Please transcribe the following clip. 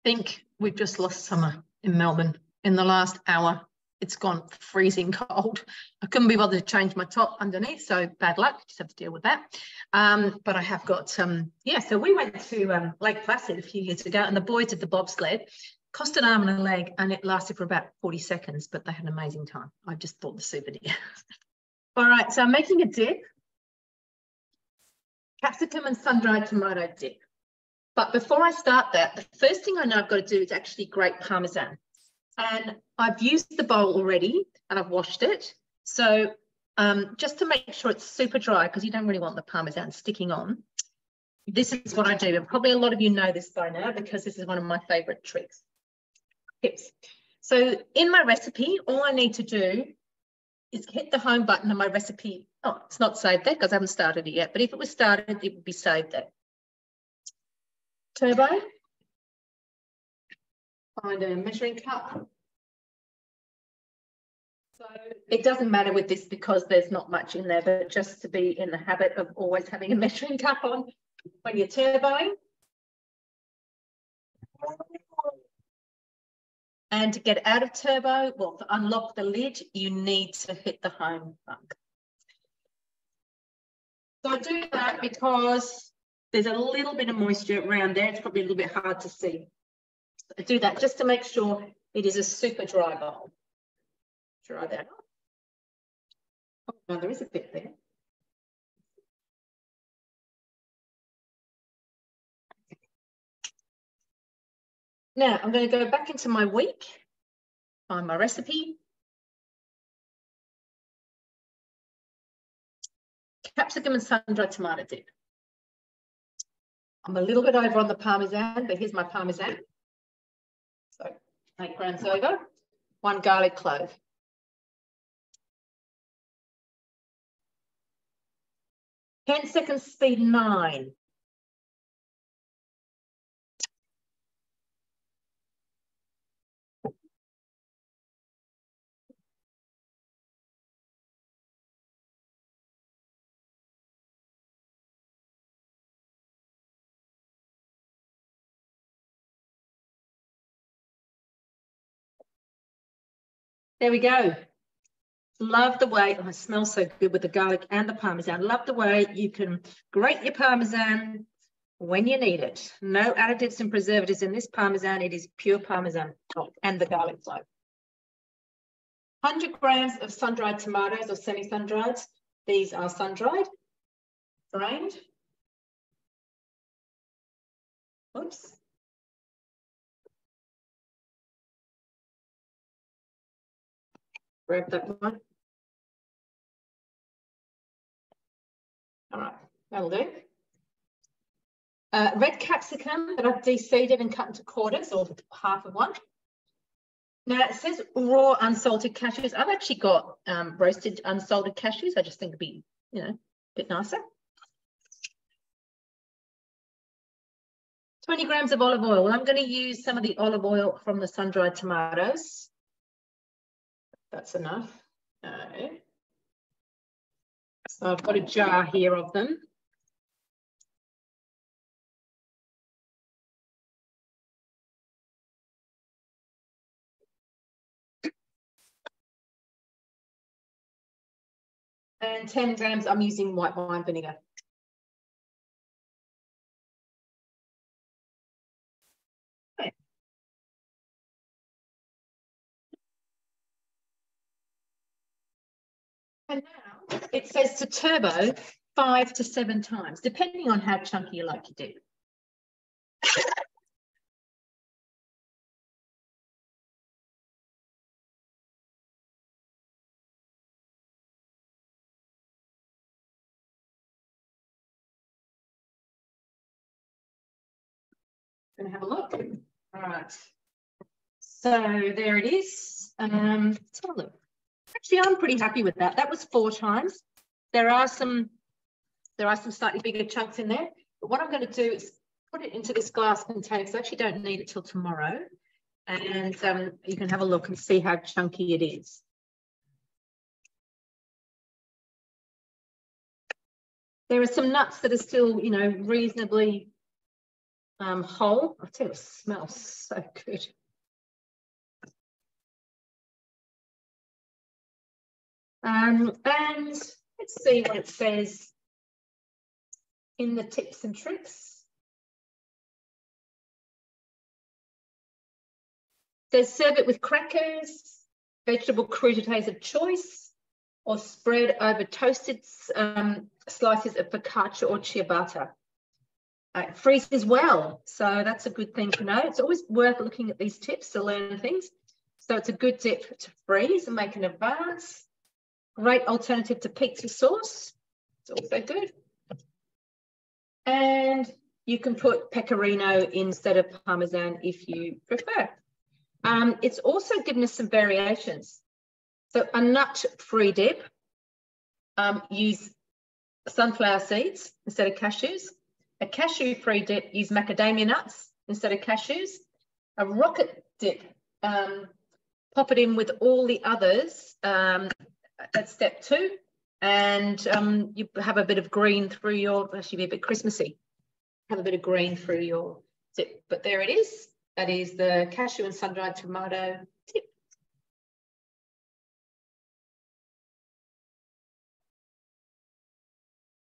think we've just lost summer in Melbourne. In the last hour, it's gone freezing cold. I couldn't be bothered to change my top underneath, so bad luck, just have to deal with that. But I have got, yeah, so we went to Lake Placid a few years ago, and the boys did the bobsled. Cost an arm and a leg, and it lasted for about 40 seconds, but they had an amazing time. I just bought the souvenir. All right, so I'm making a dip. Capsicum and sun-dried tomato dip. But before I start that, the first thing I know I've got to do is actually grate Parmesan. And I've used the bowl already and I've washed it. So just to make sure it's super dry, because you don't really want the Parmesan sticking on, this is what I do. And probably a lot of you know this by now because this is one of my favorite tips. So in my recipe, all I need to do is hit the home button on my recipe. Oh, it's not saved there because I haven't started it yet, but if it was started, it would be saved there. Turbo. Find a measuring cup. So it doesn't matter with this because there's not much in there, but just to be in the habit of always having a measuring cup on when you're turboing. And to get out of turbo, well, to unlock the lid, you need to hit the home button. So I do that because there's a little bit of moisture around there. It's probably a little bit hard to see. I do that just to make sure it is a super dry bowl. Dry that off. Oh, no, there is a bit there. Now I'm going to go back into my week, find my recipe. Capsicum and sun-dried tomato dip. I'm a little bit over on the Parmesan, but here's my Parmesan. So 8 grams over, 1 garlic clove. Ten seconds speed 9. There we go. Love the way, oh, it smells so good with the garlic and the Parmesan. Love the way you can grate your Parmesan when you need it. No additives and preservatives in this Parmesan. It is pure Parmesan and the garlic clove. 100 grams of sun-dried tomatoes or semi-sun-dried. These are sun-dried, drained. Oops. Grab that one. All right, that'll do. Red capsicum that I've de-seeded and cut into quarters, or half of one. Now it says raw unsalted cashews. I've actually got roasted unsalted cashews. I just think it'd be, you know, a bit nicer. 20 grams of olive oil. Well, I'm going to use some of the olive oil from the sun-dried tomatoes. That's enough. So I've got a jar here of them. And 10 grams, I'm using white wine vinegar. Okay. And now it says to turbo 5 to 7 times, depending on how chunky you like to do. Gonna have a look. All right. So there it is. Let's have a look. Actually, I'm pretty happy with that. That was 4 times. There are some slightly bigger chunks in there. But what I'm going to do is put it into this glass container because I actually don't need it till tomorrow. And you can have a look and see how chunky it is. There are some nuts that are still, you know, reasonably whole. I tell you, it smells so good. And let's see what it says in the tips and tricks. It says serve it with crackers, vegetable crudités of choice, or spread over toasted slices of focaccia or ciabatta. It freezes well, so that's a good thing to know. It's always worth looking at these tips to learn things. So it's a good dip to freeze and make in advance. Great alternative to pizza sauce. It's also good. And you can put pecorino instead of Parmesan if you prefer. It's also given us some variations. So a nut-free dip, use sunflower seeds instead of cashews. A cashew-free dip, use macadamia nuts instead of cashews. A rocket dip, pop it in with all the others at step 2, and you have a bit of green through your, actually be a bit Christmassy, have a bit of green through your dip. But there it is. That is the cashew and sun-dried tomato dip.